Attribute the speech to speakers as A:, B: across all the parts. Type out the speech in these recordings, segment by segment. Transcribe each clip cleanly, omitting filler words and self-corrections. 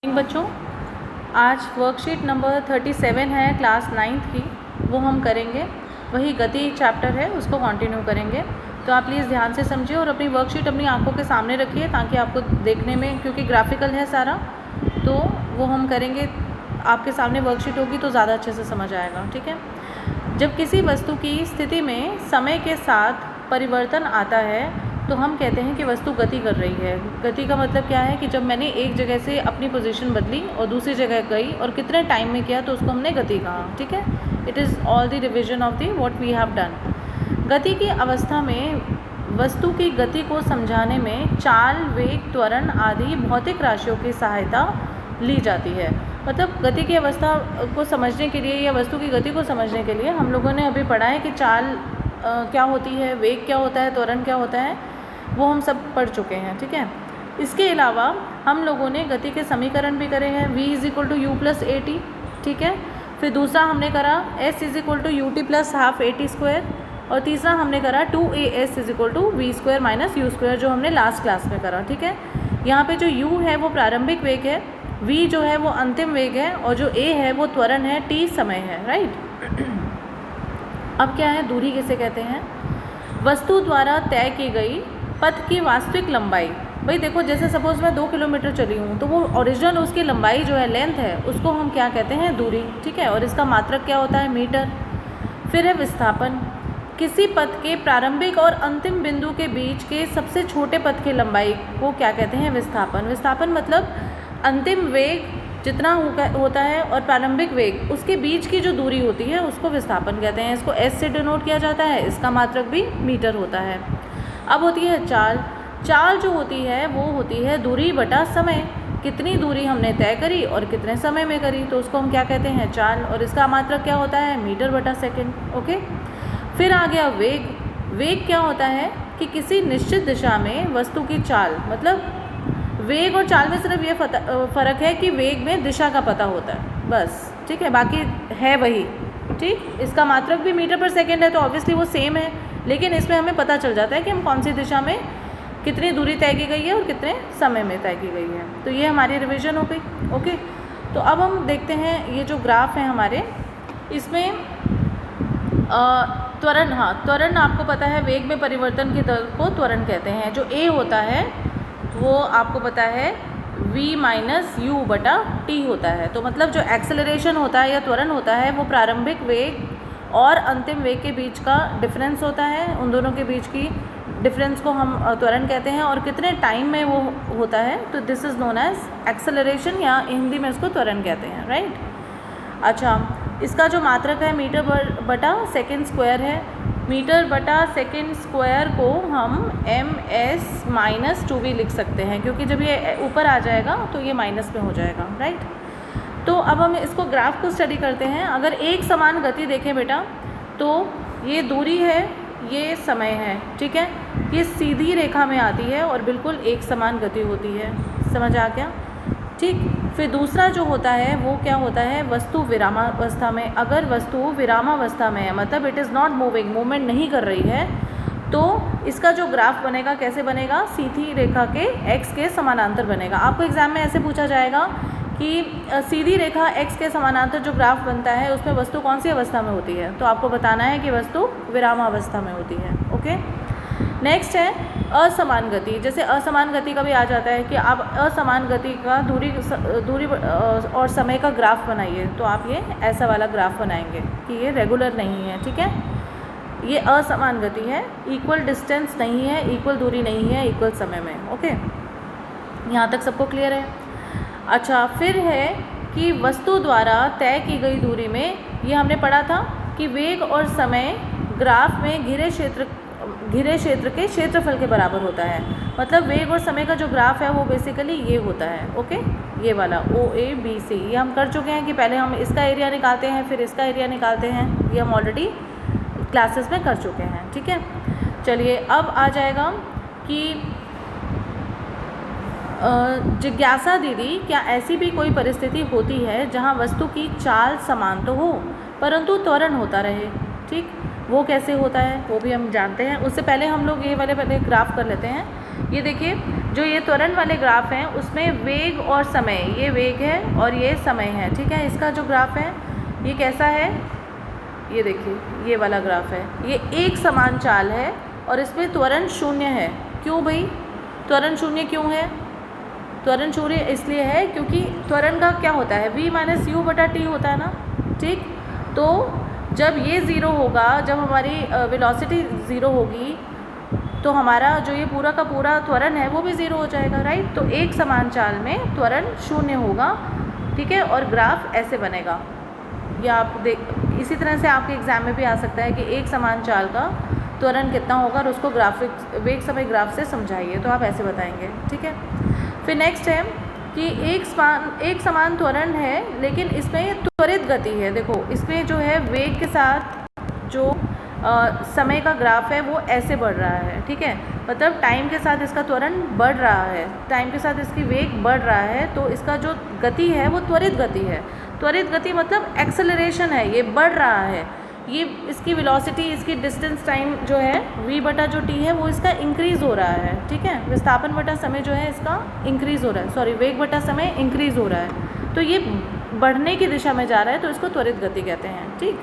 A: बच्चों, आज worksheet number 37 है क्लास 9th की, वो हम करेंगे। वही गति चैप्टर है, उसको कंटिन्यू करेंगे। तो आप प्लीज़ ध्यान से समझिए और अपनी वर्कशीट अपनी आंखों के सामने रखिए ताकि आपको देखने में, क्योंकि ग्राफिकल है सारा, तो वो हम करेंगे। आपके सामने वर्कशीट होगी तो ज़्यादा अच्छे से समझ आएगा। ठीक है। जब किसी वस्तु की स्थिति में समय के साथ परिवर्तन आता है तो हम कहते हैं कि वस्तु गति कर रही है। गति का मतलब क्या है कि जब मैंने एक जगह से अपनी पोजीशन बदली और दूसरी जगह गई और कितने टाइम में किया तो उसको हमने गति कहा। ठीक है। It is all the revision of the what we have done. गति की अवस्था में वस्तु की गति को समझाने में चाल, वेग, त्वरण आदि भौतिक राशियों की सहायता ली जाती है। मतलब गति की अवस्था को समझने के लिए या वस्तु की गति को समझने के लिए हम लोगों ने अभी पढ़ा है कि चाल क्या होती है, वेग क्या होता है, त्वरण क्या होता है, वो हम सब पढ़ चुके हैं। ठीक है। इसके अलावा हम लोगों ने गति के समीकरण भी करे हैं, v = u+at। ठीक है। फिर दूसरा हमने करा s = ut + ½ at²। और तीसरा हमने करा 2as = v² - u², जो हमने लास्ट क्लास में करा। ठीक है। यहाँ पे जो u है वो प्रारंभिक वेग है, v जो है वो अंतिम वेग है, और जो a है वो त्वरण है, t समय है। राइट। अब क्या है, दूरी किसे कहते हैं? वस्तु द्वारा तय की गई पथ की वास्तविक लंबाई। भाई देखो, जैसे सपोज मैं 2 किलोमीटर चली हूँ तो वो ओरिजिनल उसकी लंबाई जो है, लेंथ है, उसको हम क्या कहते हैं? दूरी। ठीक है। और इसका मात्रक क्या होता है? मीटर। फिर है विस्थापन। किसी पथ के प्रारंभिक और अंतिम बिंदु के बीच के सबसे छोटे पथ की लंबाई को क्या कहते हैं? विस्थापन। विस्थापन मतलब अंतिम वेग जितना होता है और प्रारंभिक वेग, उसके बीच की जो दूरी होती है उसको विस्थापन कहते हैं। इसको s से डिनोट किया जाता है। इसका मात्रक भी मीटर होता है। अब होती है चाल। चाल जो होती है वो होती है दूरी बटा समय। कितनी दूरी हमने तय करी और कितने समय में करी, तो उसको हम क्या कहते हैं? चाल। और इसका मात्रक क्या होता है? मीटर बटा सेकंड। ओके। फिर आ गया वेग। वेग क्या होता है कि किसी निश्चित दिशा में वस्तु की चाल, मतलब वेग और चाल में सिर्फ ये फ़र्क है कि वेग में दिशा का पता होता है, बस। ठीक है। बाकी है वही। ठीक। इसका मात्रक भी मीटर पर सेकेंड है, तो ऑब्वियसली वो सेम है, लेकिन इसमें हमें पता चल जाता है कि हम कौन सी दिशा में कितनी दूरी तय की गई है और कितने समय में तय की गई है। तो ये हमारी रिवीजन हो गई। ओके। तो अब हम देखते हैं ये जो ग्राफ है हमारे, इसमें त्वरण। हाँ, त्वरण आपको पता है, वेग में परिवर्तन की दर को त्वरण कहते हैं। जो a होता है वो आपको पता है v - u/t होता है। तो मतलब जो एक्सेलरेशन होता है या त्वरण होता है वो प्रारंभिक वेग और अंतिम वेग के बीच का डिफरेंस होता है। उन दोनों के बीच की डिफरेंस को हम त्वरण कहते हैं, और कितने टाइम में वो होता है, तो this is known as acceleration, या हिंदी में इसको त्वरण कहते हैं। राइट। अच्छा, इसका जो मात्रक है मीटर बटा सेकेंड स्क्वायर है। मीटर बटा सेकेंड स्क्वायर को हम ms-2 भी लिख सकते हैं, क्योंकि जब ये ऊपर आ जाएगा तो ये माइनस में हो जाएगा। राइट। तो अब हम इसको ग्राफ को स्टडी करते हैं। अगर एक समान गति देखें बेटा, तो ये दूरी है, ये समय है। ठीक है। ये सीधी रेखा में आती है और बिल्कुल एक समान गति होती है। समझ आ गया? ठीक। फिर दूसरा जो होता है वो क्या होता है? वस्तु विरामावस्था में। अगर वस्तु विरामावस्था में है, मतलब it is not moving, movement नहीं कर रही है, तो इसका जो ग्राफ बनेगा कैसे बनेगा? सीधी रेखा के x के समानांतर बनेगा। आपको एग्जाम में ऐसे पूछा जाएगा कि सीधी रेखा x के समानांतर जो ग्राफ बनता है उसमें वस्तु कौन सी अवस्था में होती है, तो आपको बताना है कि वस्तु विरामावस्था में होती है। ओके। नेक्स्ट है असमान गति। जैसे असमान गति का भी आ जाता है कि आप असमान गति का दूरी और समय का ग्राफ बनाइए, तो आप ये ऐसा वाला ग्राफ बनाएंगे कि ये रेगुलर नहीं है। ठीक है। ये असमान गति है, इक्वल डिस्टेंस नहीं है, इक्वल दूरी नहीं है, इक्वल समय में। ओके। यहाँ तक सबको क्लियर है? अच्छा, फिर है कि वस्तु द्वारा तय की गई दूरी में, ये हमने पढ़ा था कि वेग और समय ग्राफ में घिरे क्षेत्र के क्षेत्रफल के बराबर होता है। मतलब वेग और समय का जो ग्राफ है वो बेसिकली ये होता है। ओके। ये वाला OABC ये हम कर चुके हैं कि पहले हम इसका एरिया निकालते हैं, फिर इसका एरिया निकालते हैं। ये हम ऑलरेडी क्लासेस में कर चुके हैं। ठीक है। चलिए, अब आ जाएगा कि जिज्ञासा दीदी, क्या ऐसी भी कोई परिस्थिति होती है जहाँ वस्तु की चाल समान तो हो परंतु त्वरण होता रहे? ठीक। वो कैसे होता है वो भी हम जानते हैं। उससे पहले हम लोग ये वाले पहले ग्राफ कर लेते हैं। ये देखिए जो ये त्वरण वाले ग्राफ हैं उसमें वेग और समय, ये वेग है और ये समय है, ठीक है। इसका जो ग्राफ है ये कैसा है, ये देखिए ये वाला ग्राफ है, ये एक समान चाल है और इसमें त्वरण शून्य है। क्यों भाई त्वरण शून्य क्यों है? त्वरण शून्य इसलिए है क्योंकि त्वरण का क्या होता है, v माइनस यू बटा टी होता है ना, ठीक। तो जब ये ज़ीरो होगा, जब हमारी वेलोसिटी ज़ीरो होगी तो हमारा जो ये पूरा का पूरा त्वरण है वो भी ज़ीरो हो जाएगा, राइट। तो एक समान चाल में त्वरण शून्य होगा, ठीक है। और ग्राफ ऐसे बनेगा, या आप देख इसी तरह से आपके एग्ज़ाम में भी आ सकता है कि एक समान चाल का त्वरण कितना होगा और उसको ग्राफिक वेग समय ग्राफ से समझाइए, तो आप ऐसे बताएंगे, ठीक है। फिर नेक्स्ट है कि एक समान त्वरण है लेकिन इसमें त्वरित गति है। देखो इसमें जो है वेग के साथ जो समय का ग्राफ है वो ऐसे बढ़ रहा है, ठीक है। मतलब टाइम के साथ इसका त्वरण बढ़ रहा है, टाइम के साथ इसकी वेग बढ़ रहा है, तो इसका जो गति है वो त्वरित गति है। त्वरित गति मतलब एक्सेलरेशन है, ये बढ़ रहा है, ये इसकी वेलोसिटी, इसकी डिस्टेंस टाइम जो है v बटा जो t है वो इसका इंक्रीज़ हो रहा है, ठीक है। विस्थापन बटा समय जो है इसका इंक्रीज़ हो रहा है, सॉरी वेग बटा समय इंक्रीज़ हो रहा है, तो ये बढ़ने की दिशा में जा रहा है, तो इसको त्वरित गति कहते हैं, ठीक।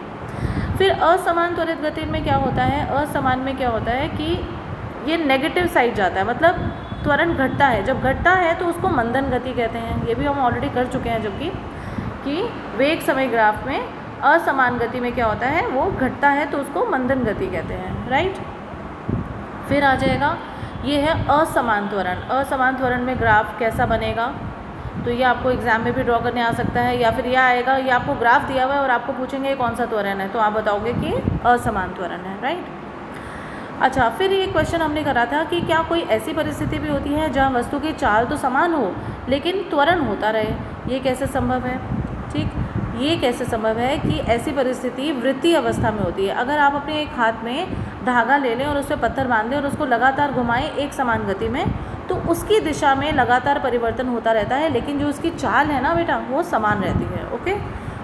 A: फिर असमान त्वरित गति में क्या होता है, असमान में क्या होता है कि ये नेगेटिव साइड जाता है, मतलब त्वरण घटता है, जब घटता है तो उसको मंदन गति कहते हैं। ये भी हम ऑलरेडी कर चुके हैं, जबकि कि वेग समय ग्राफ में असमान गति में क्या होता है, वो घटता है तो उसको मंदन गति कहते हैं, राइट। फिर आ जाएगा ये है असमान त्वरण। असमान त्वरण में ग्राफ कैसा बनेगा, तो ये आपको एग्जाम में भी ड्रॉ करने आ सकता है, या फिर यह आएगा, ये आपको ग्राफ दिया हुआ है और आपको पूछेंगे कौन सा त्वरण है, तो आप बताओगे कि असमान त्वरण है, राइट। अच्छा, फिर ये क्वेश्चन हमने करा था कि क्या कोई ऐसी परिस्थिति भी होती है जहाँ वस्तु की चाल तो समान हो लेकिन त्वरण होता रहे, ये कैसे संभव है, ठीक। ये कैसे संभव है कि ऐसी परिस्थिति वृत्तीय अवस्था में होती है। अगर आप अपने एक हाथ में धागा ले लें और उस पर पत्थर बांध दें और उसको लगातार घुमाएं एक समान गति में, तो उसकी दिशा में लगातार परिवर्तन होता रहता है, लेकिन जो उसकी चाल है ना बेटा वो समान रहती है, ओके।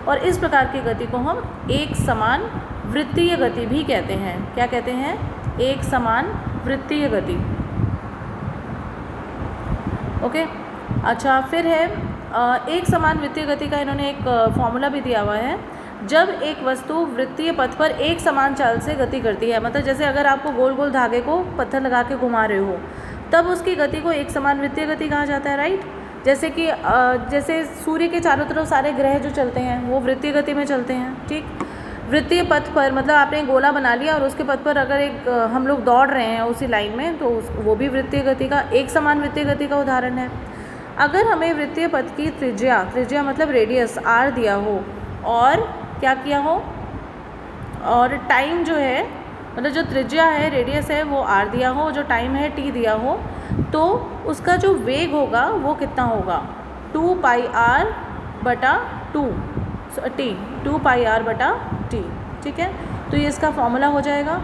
A: और इस प्रकार की गति को हम एक समान वृत्तीय गति भी कहते हैं। क्या कहते हैं? एक समान वृत्तीय गति, ओके। अच्छा, फिर है एक समान वृत्तीय गति का इन्होंने एक फॉर्मूला भी दिया हुआ है। जब एक वस्तु वृत्तीय पथ पर एक समान चाल से गति करती है, मतलब जैसे अगर आपको गोल गोल धागे को पत्थर लगा के घुमा रहे हो, तब उसकी गति को एक समान वृत्तीय गति कहा जाता है, राइट। जैसे कि जैसे सूर्य के चारों तरफ सारे ग्रह जो चलते हैं वो वृत्तीय गति में चलते हैं, ठीक। वृत्तीय पथ पर मतलब आपने गोला बना लिया और उसके पथ पर अगर एक हम लोग दौड़ रहे हैं उसी लाइन में, तो वो भी वृत्तीय गति का एक समान वृत्तीय गति का उदाहरण है। अगर हमें वृत्तीय पथ की त्रिज्या मतलब रेडियस r दिया हो और क्या किया हो, और टाइम जो है मतलब जो त्रिज्या है, रेडियस है, वो r दिया हो, जो टाइम है t दिया हो, तो उसका जो वेग होगा वो कितना होगा, 2 पाई r बटा 2 t, 2 पाई r बटा t, ठीक है। तो ये इसका फॉर्मूला हो जाएगा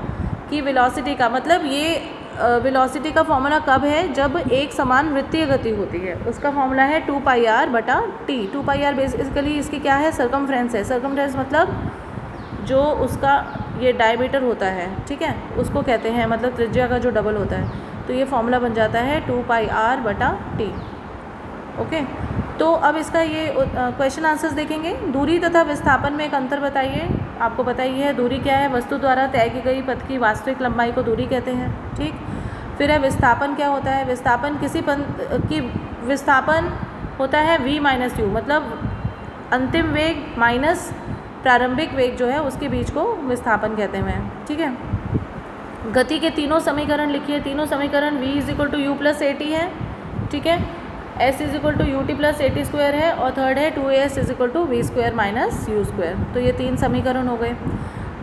A: कि वेलोसिटी का मतलब ये वेलोसिटी का फॉर्मूला कब है, जब एक समान वृत्तीय गति होती है, उसका फॉर्मूला है 2 पाई r बटा t। 2 पाई r बेसिकली इसकी क्या है, सर्कमफ्रेंस है। सर्कमफ्रेंस मतलब जो उसका ये डायमीटर होता है, ठीक है, उसको कहते हैं, मतलब त्रिज्या का जो डबल होता है। तो ये फॉर्मूला बन जाता है 2 पाई r बटा t, ओके। तो अब इसका ये क्वेश्चन आंसर्स देखेंगे। दूरी तथा विस्थापन में एक अंतर बताइए। आपको पता ही है दूरी क्या है, वस्तु द्वारा तय की गई पथ की वास्तविक लंबाई को दूरी कहते हैं, ठीक। फिर है विस्थापन क्या होता है। विस्थापन किसी पथ की विस्थापन होता है v माइनस यू, मतलब अंतिम वेग माइनस प्रारंभिक वेग जो है उसके बीच को विस्थापन कहते हैं, ठीक है। गति के तीनों समीकरण लिखिए। तीनों समीकरण v = u + at है, ठीक है, s = ut + at² है, और थर्ड है 2as = v² - u²। तो ये 3 समीकरण हो गए।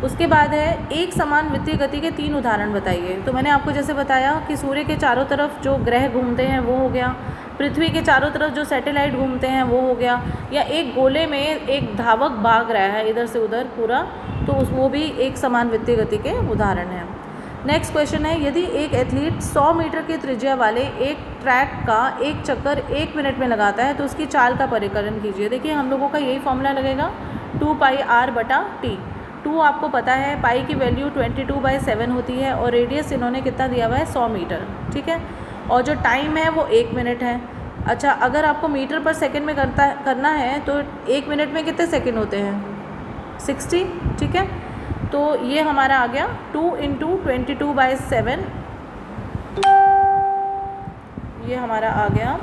A: उसके बाद है एक समान वृत्तीय गति के 3 उदाहरण बताइए। तो मैंने आपको जैसे बताया कि सूर्य के चारों तरफ जो ग्रह घूमते हैं वो हो गया, पृथ्वी के चारों तरफ जो सैटेलाइट घूमते हैं वो हो गया, या एक गोले में एक धावक भाग रहा है इधर से उधर पूरा, तो वो भी एक समान वृत्तीय गति के उदाहरण हैं। नेक्स्ट क्वेश्चन है, यदि एक एथलीट 100 मीटर की त्रिज्या वाले एक ट्रैक का एक चक्कर 1 मिनट में लगाता है तो उसकी चाल का परिकलन कीजिए। देखिए हम लोगों का यही फॉर्मूला लगेगा 2 पाई r बटा t। 2 आपको पता है, पाई की वैल्यू 22/7 होती है, और रेडियस इन्होंने कितना दिया हुआ है 100 मीटर, ठीक है। और जो टाइम है वो 1 मिनट है। अच्छा, अगर आपको मीटर पर सेकंड में करना है तो 1 मिनट में कितने सेकंड होते हैं? 60, ठीक है। तो ये हमारा आ गया 2 × 22/7, ये हमारा आ गया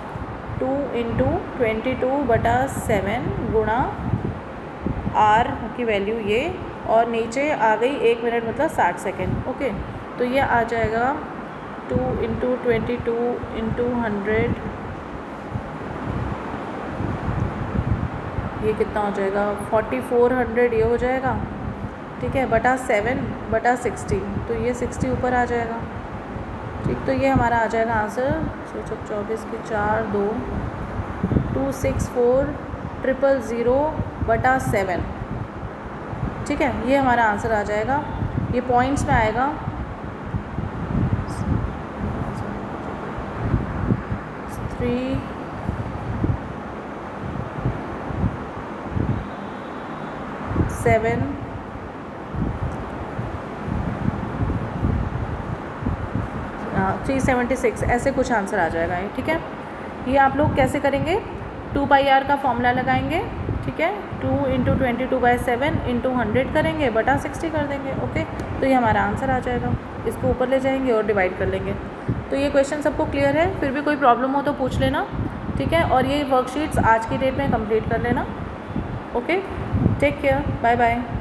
A: 2 × 22/7 गुणा R की वैल्यू ये, और नीचे आ गई 1 मिनट मतलब 60 सेकेंड। ओके, तो ये आ जाएगा 2 × 22 × 100, ये कितना हो जाएगा? 4400 ये हो जाएगा, ठीक है, बटा 7/60, तो ये 60 ऊपर आ जाएगा, ठीक। तो ये हमारा आ जाएगा आंसर 24 की 4 2 264,000/7, ठीक है। ये हमारा आंसर आ जाएगा, ये पॉइंट्स में आएगा 3 7 376 ऐसे कुछ आंसर आ जाएगा ये, ठीक है। ये आप लोग कैसे करेंगे? 2πr का फॉर्मूला लगाएंगे, ठीक है। 2 × 22/7 × 100 करेंगे, बटा 60 कर देंगे। ओके, तो ये हमारा आंसर आ जाएगा। इसको ऊपर ले जाएंगे और डिवाइड कर लेंगे। तो ये क्वेश्चन सबको क्लियर है? फिर भी कोई प्रॉब्लम हो तो पूछ लेना, ठीक है। और ये वर्कशीट्स आज की डेट में कंप्लीट कर लेना। Okay, take care, bye bye.